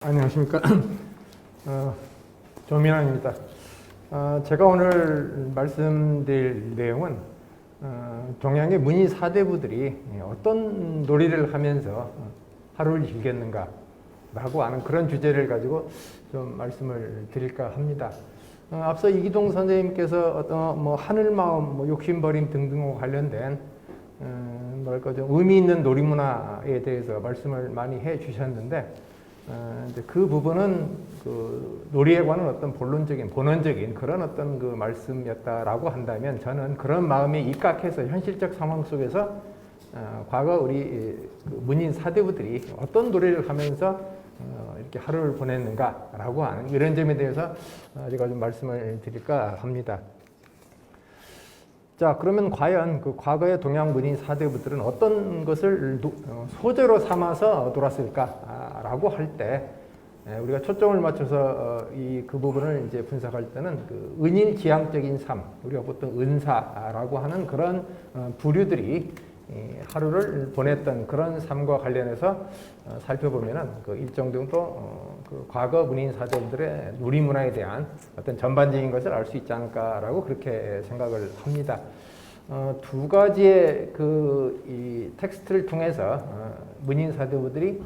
안녕하십니까. 조민환입니다. 제가 오늘 말씀드릴 내용은 동양의 문인 사대부들이 어떤 놀이를 하면서 하루를 즐겼는가 라고 하는 그런 주제를 가지고 좀 말씀을 드릴까 합니다. 앞서 이기동 선생님께서 어떤 하늘마음, 욕심버림 등등과 관련된 뭐랄까 좀 의미 있는 놀이문화에 대해서 말씀을 많이 해 주셨는데, 이제 그 부분은 그 놀이에 관한 어떤 본원적인 그런 어떤 그 말씀이었다라고 한다면, 저는 그런 마음에 입각해서 현실적 상황 속에서 과거 우리 그 문인 사대부들이 어떤 놀이를 하면서 이렇게 하루를 보냈는가라고 하는 이런 점에 대해서 제가 좀 말씀을 드릴까 합니다. 자, 그러면 과연 그 과거의 동양 문인 사대부들은 어떤 것을 소재로 삼아서 놀았을까라고 할 때, 우리가 초점을 맞춰서 그 부분을 이제 분석할 때는 그 은일지향적인 삶, 우리가 보통 은사라고 하는 그런 부류들이 하루를 보냈던 그런 삶과 관련해서 살펴보면은 그 일정 정도 그 과거 문인 사대부들의 누리 문화에 대한 어떤 전반적인 것을 알 수 있지 않을까라고 그렇게 생각을 합니다. 두 가지의 이 텍스트를 통해서 문인 사대부들이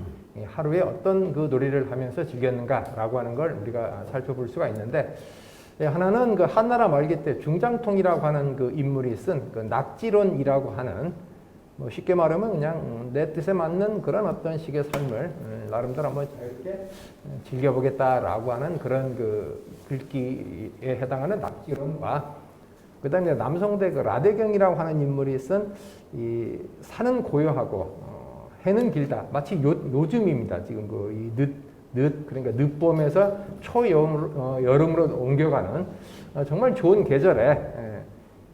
하루에 어떤 그 놀이를 하면서 즐겼는가라고 하는 걸 우리가 살펴볼 수가 있는데, 하나는 그 한나라 말기 때 중장통이라고 하는 그 인물이 쓴 그 낙지론이라고 하는, 쉽게 말하면 그냥 내 뜻에 맞는 그런 어떤 식의 삶을 나름대로 한번 이렇게 즐겨보겠다라고 하는 그런 그 글귀에 해당하는 낙지론과, 그 다음에 남성대 그 라대경이라고 하는 인물이 쓴 이 산은 고요하고 해는 길다. 마치 요즘입니다. 지금 그러니까 늦봄에서 초여름으로 옮겨가는 정말 좋은 계절에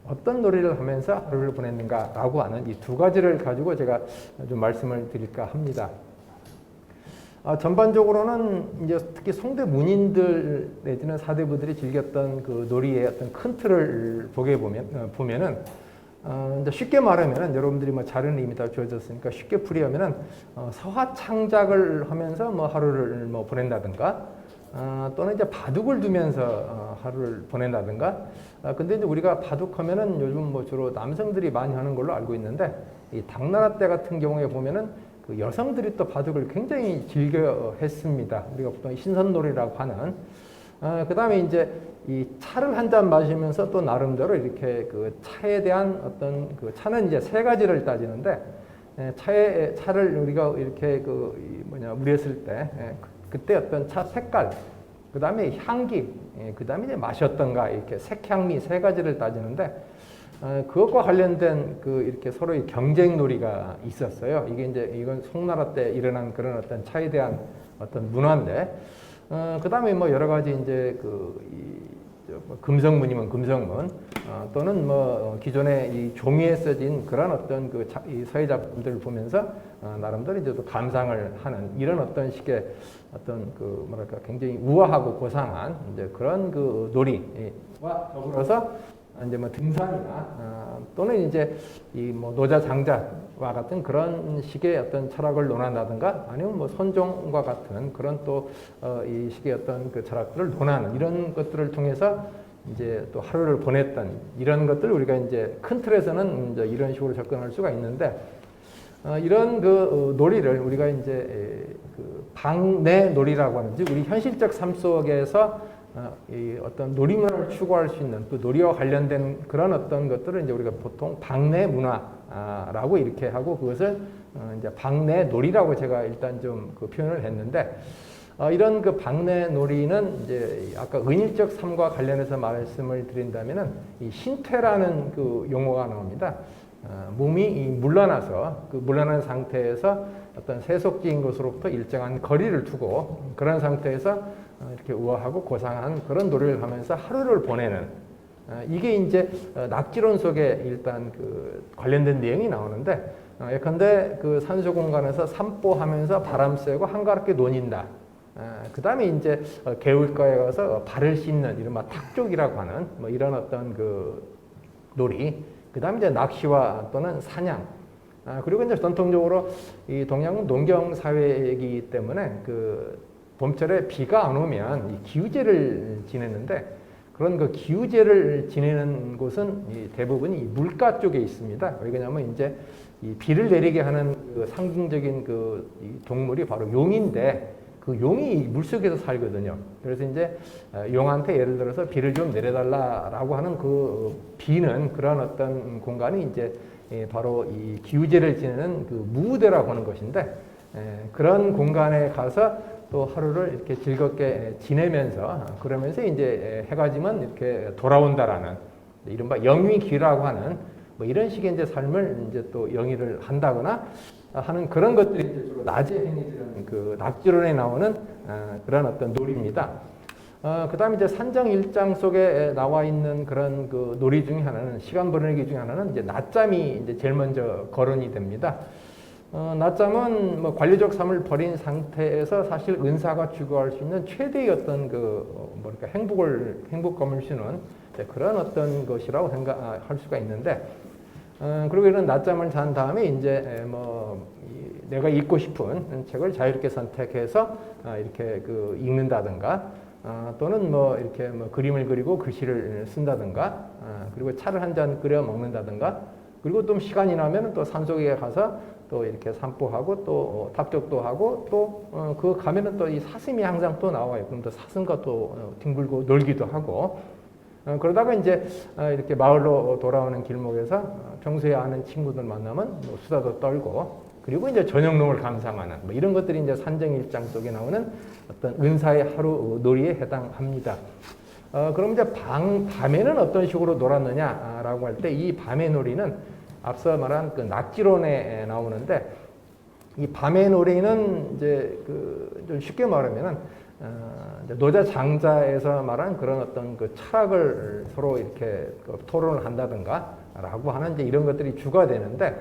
어떤 놀이를 하면서 하루를 보냈는가라고 하는 이 두 가지를 가지고 제가 좀 말씀을 드릴까 합니다. 전반적으로는 이제 특히 송대 문인들 내지는 사대부들이 즐겼던 그 놀이의 어떤 큰 틀을 보면은 이제 쉽게 말하면은, 여러분들이 자료는 이미 다 주어졌으니까 쉽게 풀이하면은 서화 창작을 하면서 하루를 보낸다든가, 또는 이제 바둑을 두면서 하루를 보낸다든가. 근데 이제 우리가 바둑하면은 요즘 주로 남성들이 많이 하는 걸로 알고 있는데, 이 당나라 때 같은 경우에 보면은 그 여성들이 또 바둑을 굉장히 즐겨 했습니다. 우리가 보통 신선놀이라고 하는. 그 다음에 이제 이 차를 한 잔 마시면서 또 나름대로 이렇게 그 차에 대한 어떤 그 차는 이제 세 가지를 따지는데, 차를 우리가 이렇게 우렸을 때, 그때 어떤 차 색깔, 그 다음에 향기, 그 다음에 이제 맛이 어떤가, 이렇게 색향미 세 가지를 따지는데, 그것과 관련된 이렇게 서로의 경쟁 놀이가 있었어요. 이건 송나라 때 일어난 그런 어떤 차에 대한 어떤 문화인데, 그 다음에 여러 가지 이제 금성문이면 금성문, 또는 기존의 이 종이에 써진 그런 어떤 이 서예 작품들을 보면서 나름대로 이제 또 감상을 하는 이런 어떤 식의 어떤 뭐랄까 굉장히 우아하고 고상한 이제 그런 그 놀이와 더불어서 이제 등산이나 또는 이제 이 노자 장자와 같은 그런 식의 어떤 철학을 논한다든가, 아니면 선종과 같은 그런 또 이 식의 어떤 그 철학들을 논하는 이런 것들을 통해서 이제 또 하루를 보냈던 이런 것들, 우리가 이제 큰 틀에서는 이제 이런 식으로 접근할 수가 있는데, 이런 그 놀이를 우리가 이제 그 방내 놀이라고 하는지, 우리 현실적 삶 속에서 이 어떤 놀이문화를 추구할 수 있는 또 놀이와 관련된 그런 어떤 것들을 이제 우리가 보통 방내 문화라고 이렇게 하고, 그것을 이제 방내 놀이라고 제가 일단 좀 그 표현을 했는데, 이런 그 방내 놀이는 이제 아까 은일적 삶과 관련해서 말씀을 드린다면은 이 신퇴라는 그 용어가 나옵니다. 몸이 물러나서 그 물러난 상태에서 어떤 세속적인 것으로부터 일정한 거리를 두고, 그런 상태에서 이렇게 우아하고 고상한 그런 놀이를 하면서 하루를 보내는, 이게 이제 낙지론 속에 일단 그 관련된 내용이 나오는데, 예컨대 그 산소 공간에서 산보하면서 바람 쐬고 한가롭게 논인다. 그 다음에 이제 개울가에 가서 발을 씻는 이른바 탁족이라고 하는 이런 어떤 그 놀이. 그 다음에 이제 낚시와 또는 사냥. 그리고 이제 전통적으로 이 동양은 농경 사회이기 때문에 봄철에 비가 안 오면 이 기우제를 지내는데 그런 그 기우제를 지내는 곳은 대부분 이 물가 쪽에 있습니다. 왜냐하면 이제 이 비를 내리게 하는 그 상징적인 이 동물이 바로 용인데 그 용이 물속에서 살거든요. 그래서 이제 용한테 예를 들어서 비를 좀 내려달라라고 하는 그 비는 그런 어떤 공간이 이제 바로 이 기우제를 지내는 그 무우대라고 하는 것인데 그런 공간에 가서 또 하루를 이렇게 즐겁게 지내면서 그러면서 이제 해가 지면 이렇게 돌아온다라는 이른바 영위기라고 하는 뭐 이런 식의 이제 삶을 이제 또 영위를 한다거나 하는 그런 것들이 이제 주로 낮에 행해지는 그 낙지론에 나오는 그런 어떤 놀이입니다. 그다음에 이제 산정 일장 속에 나와 있는 그런 그 놀이 중에 하나는 시간 보내기 중에 하나는 이제 낮잠이 이제 제일 먼저 거론이 됩니다. 낮잠은 뭐 관료적 삶을 버린 상태에서 사실 은사가 추구할 수 있는 최대의 어떤 뭐랄까 행복감을 주는 그런 어떤 것이라고 생각할 수가 있는데, 그리고 이런 낮잠을 잔 다음에 이제 내가 읽고 싶은 책을 자유롭게 선택해서 이렇게 읽는다든가, 또는 이렇게 그림을 그리고 글씨를 쓴다든가, 그리고 차를 한 잔 끓여 먹는다든가, 그리고 또 시간이 나면 또 산속에 가서 또 이렇게 산보하고 또 탑적도 하고 또 그 가면은 또 이 사슴이 항상 또 나와요. 그럼 또 사슴과 또 뒹굴고 놀기도 하고, 그러다가 이제 이렇게 마을로 돌아오는 길목에서 평소에 아는 친구들 만나면 수다도 떨고, 그리고 이제 저녁농을 감상하는 이런 것들이 이제 산정일장 속에 나오는 어떤 은사의 하루 놀이에 해당합니다. 그럼 이제 밤에는 어떤 식으로 놀았느냐라고 할 때 이 밤의 놀이는 앞서 말한 그 낙지론에 나오는데, 이 밤의 놀이는 이제 좀 쉽게 말하면은 노자 장자에서 말한 그런 어떤 그 철학을 서로 이렇게 토론을 한다든가라고 하는 이제 이런 것들이 주가 되는데,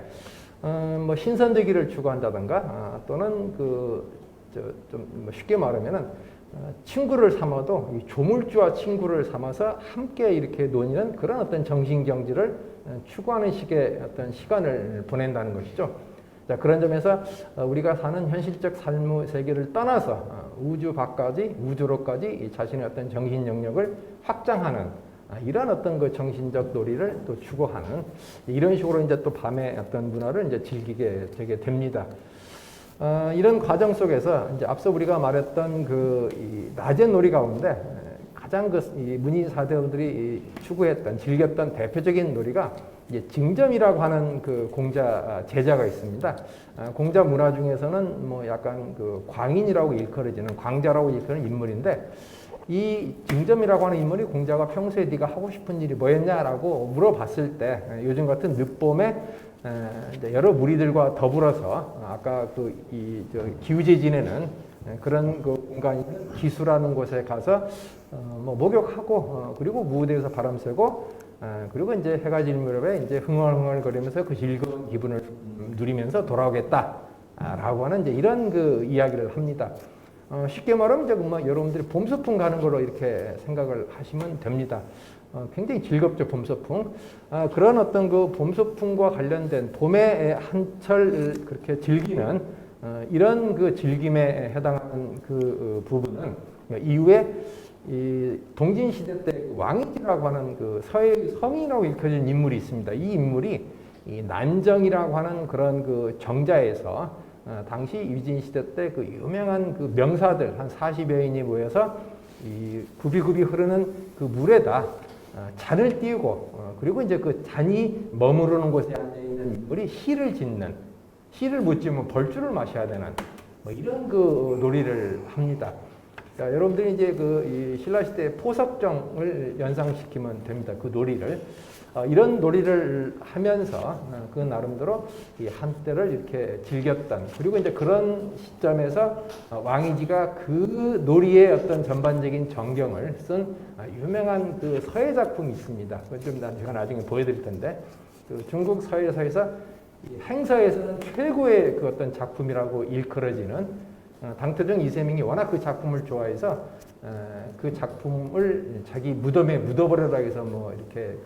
뭐 신선되기를 추구한다든가, 또는 좀 쉽게 말하면은 친구를 삼아도 이 조물주와 친구를 삼아서 함께 이렇게 노는 그런 어떤 정신경지를 추구하는 식의 어떤 시간을 보낸다는 것이죠. 자, 그런 점에서 우리가 사는 현실적 삶의 세계를 떠나서 우주 밖까지, 우주로까지 자신의 어떤 정신 영역을 확장하는 이런 어떤 그 정신적 놀이를 또 추구하는 이런 식으로 이제 또 밤의 어떤 문화를 이제 즐기게 되게 됩니다. 이런 과정 속에서 이제 앞서 우리가 말했던 이 낮의 놀이 가운데 가장 이 문인 사대원들이 추구했던, 즐겼던 대표적인 놀이가 이제 징점이라고 하는 그 공자 제자가 있습니다. 공자 문화 중에서는 뭐 약간 광인이라고 일컬어지는, 광자라고 일컬어지는 인물인데, 이 징점이라고 하는 인물이 공자가 평소에 네가 하고 싶은 일이 뭐였냐라고 물어봤을 때, 요즘 같은 늦봄에 여러 무리들과 더불어서 아까 기우제 지내는 그런 공간이 기수라는 곳에 가서 목욕하고, 그리고 무대에서 바람 쐬고, 그리고 이제 해가 질 무렵에 이제 흥얼흥얼거리면서 그 즐거운 기분을 누리면서 돌아오겠다라고 하는 이제 이런 이야기를 합니다. 쉽게 말하면 이제 여러분들이 봄소풍 가는 걸로 이렇게 생각을 하시면 됩니다. 굉장히 즐겁죠, 봄소풍. 그런 어떤 봄소풍과 관련된 봄의 한철 그렇게 즐기는 이런 즐김에 해당하는 부분은 이후에 이 동진시대 때 왕이라고 하는 서해 성인이라고 일컬어진 인물이 있습니다. 이 인물이 이 난정이라고 하는 그런 정자에서 당시 위진시대 때 유명한 명사들 한 40여인이 모여서 이 굽이굽이 흐르는 물에다 잔을 띄우고, 그리고 이제 잔이 머무르는 곳에 앉아있는 인물이 시를 짓는, 시를 못 지으면 벌주를 마셔야 되는 이런 놀이를 합니다. 자, 여러분들이 이제 이 신라시대의 포석정을 연상시키면 됩니다. 그 놀이를. 이런 놀이를 하면서 그 나름대로 이 한때를 이렇게 즐겼던, 그리고 이제 그런 시점에서 왕이지가 그 놀이의 어떤 전반적인 전경을 쓴 유명한 서예 작품이 있습니다. 좀 제가 나중에 보여드릴 텐데, 중국 서예서에서 행서에서는 최고의 어떤 작품이라고 일컬어지는 당태종 이세민이 워낙 그 작품을 좋아해서 그 작품을 자기 무덤에 묻어버리라 해서 이렇게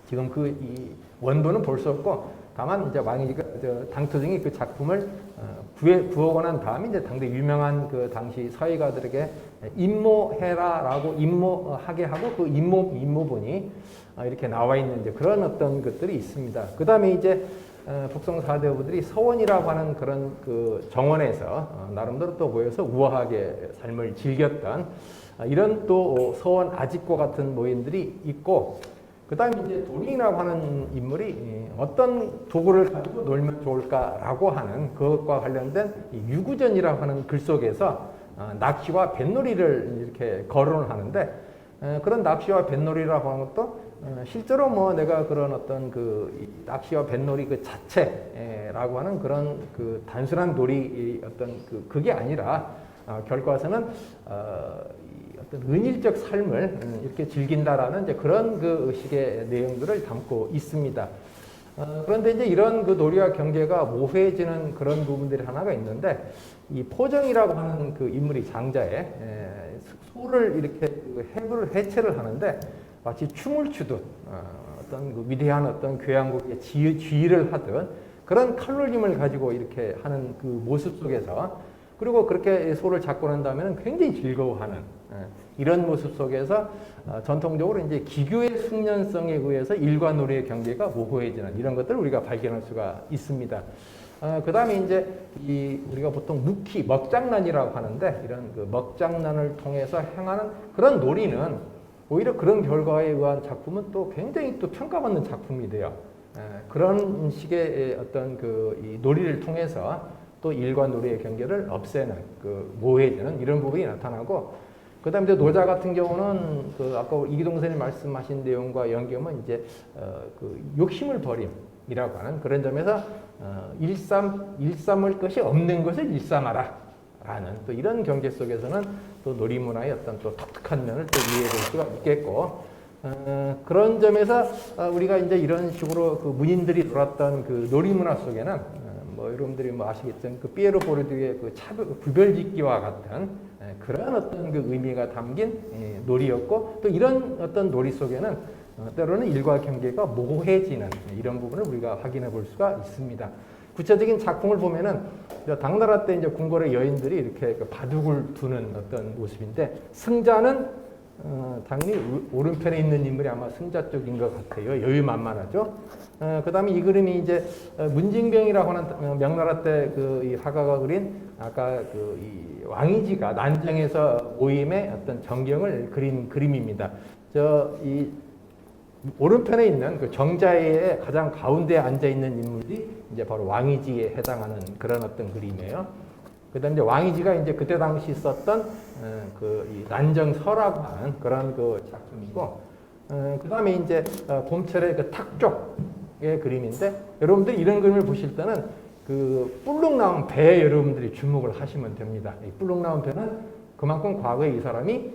지금 이 원본은 볼 수 없고 다만 이제 왕이가 당토중이 그 작품을 구하고 난 다음에 이제 당대 유명한 그 당시 서예가들에게 임모해라라고 임모하게 하고 그 임모본이 이렇게 나와 있는 이제 그런 어떤 것들이 있습니다. 그 다음에 이제 북송 사대부들이 서원이라고 하는 그런 그 정원에서 나름대로 또 모여서 우아하게 삶을 즐겼던 이런 또 서원 아직과 같은 모임들이 있고, 그 다음에 이제 도링이라고 하는 인물이 어떤 도구를 가지고 놀면 좋을까라고 하는 그것과 관련된 유구전이라고 하는 글 속에서 낚시와 뱃놀이를 이렇게 거론을 하는데, 그런 낚시와 뱃놀이라고 하는 것도 실제로 뭐 내가 그런 어떤 그 낚시와 뱃놀이 그 자체라고 하는 그런 그 단순한 놀이 어떤 그게 아니라 결과서는 어떤 은일적 삶을 이렇게 즐긴다라는 이제 그런 그 식의 내용들을 담고 있습니다. 그런데 이제 이런 그 놀이와 경제가 모호해지는 그런 부분들이 하나가 있는데, 이 포정이라고 하는 그 인물이 장자에 소를 이렇게 해체를 하는데 마치 춤을 추듯 어떤 그 위대한 어떤 교향곡의 지휘를 하듯 그런 칼로림을 가지고 이렇게 하는 그 모습 속에서, 그리고 그렇게 소를 잡고 난 다음에는 굉장히 즐거워하는 이런 모습 속에서 전통적으로 이제 기교의 숙련성에 의해서 일과 놀이의 경계가 모호해지는 이런 것들을 우리가 발견할 수가 있습니다. 그 다음에 이제 우리가 보통 묵희, 먹장난이라고 하는데, 이런 그 먹장난을 통해서 행하는 그런 놀이는 오히려 그런 결과에 의한 작품은 또 굉장히 또 평가받는 작품이 돼요. 그런 식의 어떤 이 놀이를 통해서 또 일과 놀이의 경계를 없애는 그 모호해지는 이런 부분이 나타나고, 그 다음에 노자 같은 경우는 그 아까 이기동 선생님 말씀하신 내용과 연계하면 이제 그 욕심을 버림이라고 하는 그런 점에서 일삼을 것이 없는 것을 일삼하라 라는 또 이런 경계 속에서는 또 놀이문화의 어떤 또 독특한 면을 또 이해해 볼 수가 있겠고, 그런 점에서 우리가 이제 이런 식으로 그 문인들이 놀았던 그 놀이문화 속에는 뭐 여러분들이 뭐 아시겠지만 그 피에로 보르디유의 그 구별짓기와 같은 그런 어떤 그 의미가 담긴 놀이였고, 또 이런 어떤 놀이 속에는 때로는 일과 경계가 모호해지는 이런 부분을 우리가 확인해 볼 수가 있습니다. 구체적인 작품을 보면은 당나라 때 이제 궁궐의 여인들이 이렇게 바둑을 두는 어떤 모습인데, 승자는 당연히 오른편에 있는 인물이 아마 승자 쪽인 것 같아요. 여유만만하죠. 그 다음에 이 그림이 이제 문징병이라고 하는 명나라 때 이 화가가 그린 아까 이 왕이지가 난정에서 모임의 어떤 전경을 그린 그림입니다. 이 오른편에 있는 그 정자의 가장 가운데에 앉아 있는 인물이 이제 바로 왕이지에 해당하는 그런 어떤 그림이에요. 그다음 이제 왕이지가 이제 그때 당시 썼던 이 난정서라고 하는 그런 그 작품이고, 그다음에 이제 봄철의 그 탁족의 그림인데, 여러분들이 이런 그림을 보실 때는 그 뿔룩 나온 배에 여러분들이 주목을 하시면 됩니다. 이 뿔룩 나온 배는 그만큼 과거에 이 사람이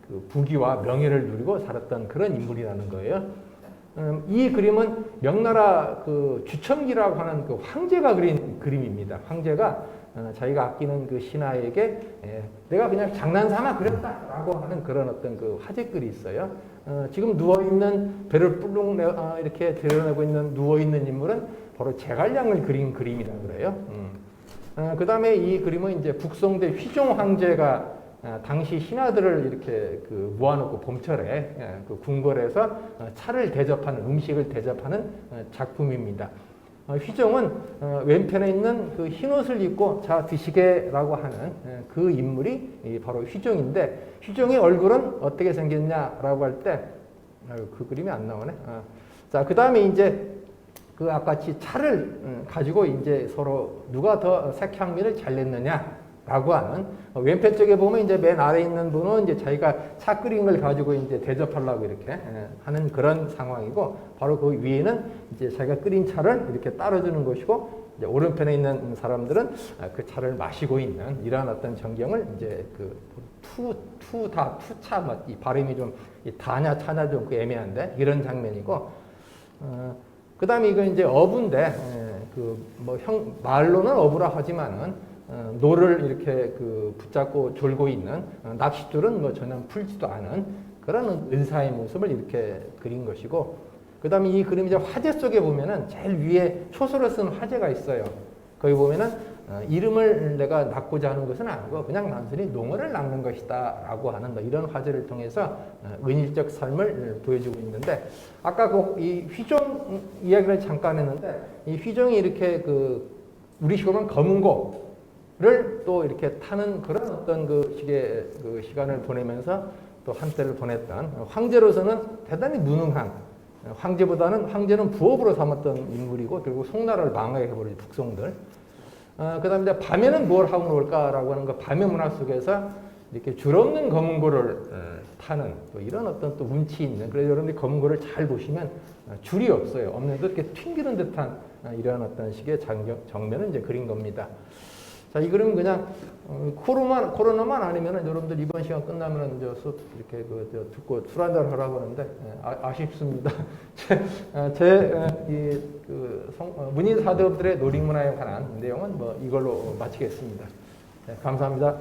그 부귀와 명예를 누리고 살았던 그런 인물이라는 거예요. 이 그림은 명나라 그 주첨기라고 하는 그 황제가 그린 그림입니다. 황제가 자기가 아끼는 그 신하에게 내가 그냥 장난삼아 그렸다라고 하는 그런 어떤 그 화제글이 있어요. 지금 누워있는 배를 뿔룩 이렇게 드러내고 있는 누워있는 인물은 바로 제갈량을 그린 그림이라고 그래요. 그 다음에 이 그림은 이제 북송대 휘종 황제가 당시 신하들을 이렇게 그 모아놓고 봄철에 그 궁궐에서 차를 대접하는, 음식을 대접하는 작품입니다. 휘종은 왼편에 있는 그 흰옷을 입고 자 드시게라고 하는 그 인물이 바로 휘종인데, 휘종의 얼굴은 어떻게 생겼냐라고 할 때 그 그림이 안 나오네. 자, 그 다음에 이제 그 아까같이 차를 가지고 이제 서로 누가 더 색향미를 잘 냈느냐라고 하는, 왼편 쪽에 보면 이제 맨 아래 있는 분은 이제 자기가 차 끓인 걸 가지고 이제 대접하려고 이렇게 하는 그런 상황이고, 바로 그 위에는 이제 자기가 끓인 차를 이렇게 따라주는 것이고, 이제 오른편에 있는 사람들은 그 차를 마시고 있는 이러한 어떤 전경을 이제 그 투차 이 발음이 좀 다냐 차냐 좀 그 애매한데 이런 장면이고, 그 다음에 이건 이제 어부인데, 말로는 어부라 하지만은, 노를 이렇게 붙잡고 졸고 있는 낚싯줄은 전혀 풀지도 않은 그런 은사의 모습을 이렇게 그린 것이고, 그 그다음에 이 그림 이제 화재 속에 보면은 제일 위에 초소를 쓴 화재가 있어요. 거기 보면은 이름을 내가 낳고자 하는 것은 아니고 그냥 단순히 농어를 낳는 것이다라고 하는 이런 화제를 통해서 은일적 삶을 보여주고 있는데 아까 이 휘종 이야기를 잠깐 했는데 이 휘종이 이렇게 우리식으로 하면 검은 고를 또 이렇게 타는 그런 어떤 그 식의 그 시간을 보내면서 또 한때를 보냈던 황제로서는 대단히 무능한 황제는 부업으로 삼았던 인물이고 결국 송나라를 망하게해버리죠 북송들. 그다음에 이제 밤에는 뭘 하고 놀까라고 하는 그 밤의 문화 속에서 이렇게 줄 없는 검은고를 타는 또 이런 어떤 또 운치 있는 그래서 여러분들이 검은고를 잘 보시면 줄이 없어요. 없는데 이렇게 튕기는 듯한 이런 어떤 식의 정면을 이제 그린 겁니다. 자, 이 그림은 그냥 코로나만 아니면은 여러분들 이번 시간 끝나면은 수업 이렇게 듣고 술 한잔 하라고 하는데 아쉽습니다. 문인 사대업들의 놀이문화에 관한 내용은 뭐 이걸로 마치겠습니다. 네, 감사합니다.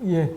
예.